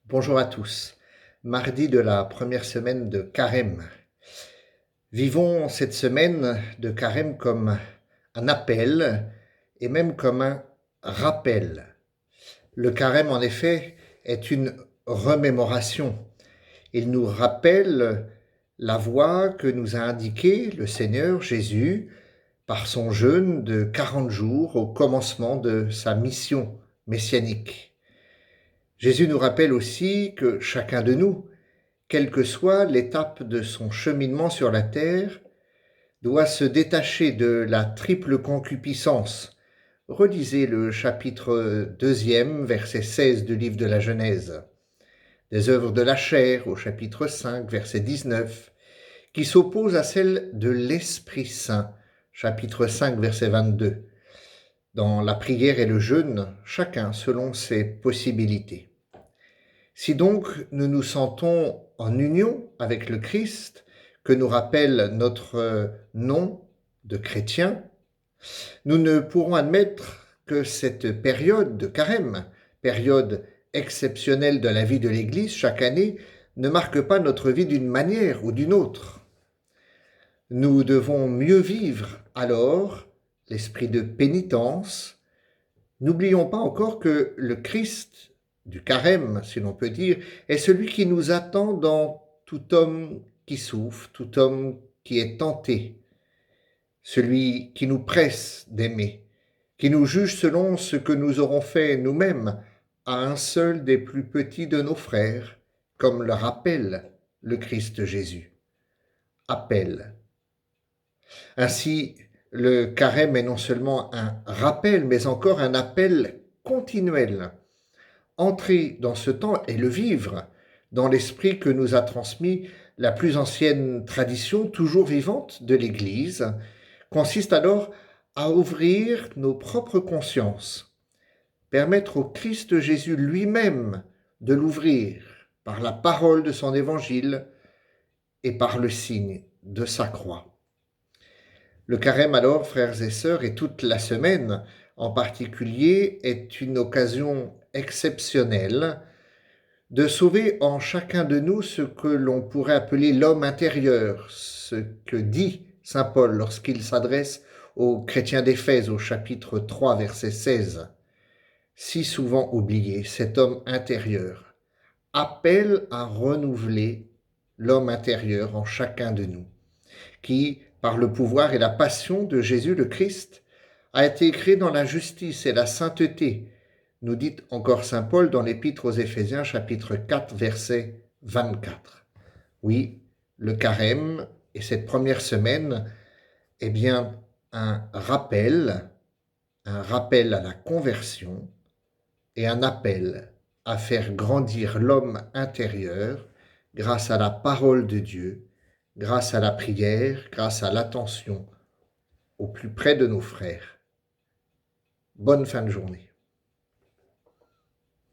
Bonjour à tous. Mardi de la première semaine de Carême. Vivons cette semaine de Carême comme un appel et même comme un rappel. Le Carême, en effet, est une remémoration. Il nous rappelle la voie que nous a indiquée le Seigneur Jésus par son jeûne de 40 jours au commencement de sa mission messianique. Jésus nous rappelle aussi que chacun de nous, quelle que soit l'étape de son cheminement sur la terre, doit se détacher de la triple concupiscence. Relisez le chapitre 2, verset 16 du livre de la Genèse. Des œuvres de la chair au chapitre 5, verset 19, qui s'oppose à celle de l'Esprit Saint, chapitre 5, verset 22. Dans la prière et le jeûne, chacun selon ses possibilités. Si donc nous nous sentons en union avec le Christ, que nous rappelle notre nom de chrétien, nous ne pourrons admettre que cette période de carême, période exceptionnelle de la vie de l'Église chaque année, ne marque pas notre vie d'une manière ou d'une autre. Nous devons mieux vivre alors l'esprit de pénitence. N'oublions pas encore que le Christ du carême, si l'on peut dire, est celui qui nous attend dans tout homme qui souffre, tout homme qui est tenté, celui qui nous presse d'aimer, qui nous juge selon ce que nous aurons fait nous-mêmes à un seul des plus petits de nos frères, comme le rappelle le Christ Jésus. Appel. Ainsi, le carême est non seulement un rappel, mais encore un appel continuel. Entrer dans ce temps et le vivre dans l'esprit que nous a transmis la plus ancienne tradition toujours vivante de l'Église, consiste alors à ouvrir nos propres consciences, permettre au Christ Jésus lui-même de l'ouvrir par la parole de son évangile et par le signe de sa croix. Le carême alors, frères et sœurs, et toute la semaine en particulier, est une occasion exceptionnelle de sauver en chacun de nous ce que l'on pourrait appeler l'homme intérieur, ce que dit saint Paul lorsqu'il s'adresse aux chrétiens d'Éphèse au chapitre 3, verset 16. Si souvent oublié, cet homme intérieur appelle à renouveler l'homme intérieur en chacun de nous, qui, par le pouvoir et la passion de Jésus le Christ, a été créé dans la justice et la sainteté, nous dit encore saint Paul dans l'Épître aux Éphésiens, chapitre 4, verset 24. Oui, le carême et cette première semaine est bien un rappel à la conversion et un appel à faire grandir l'homme intérieur grâce à la parole de Dieu, grâce à la prière, grâce à l'attention au plus près de nos frères. Bonne fin de journée.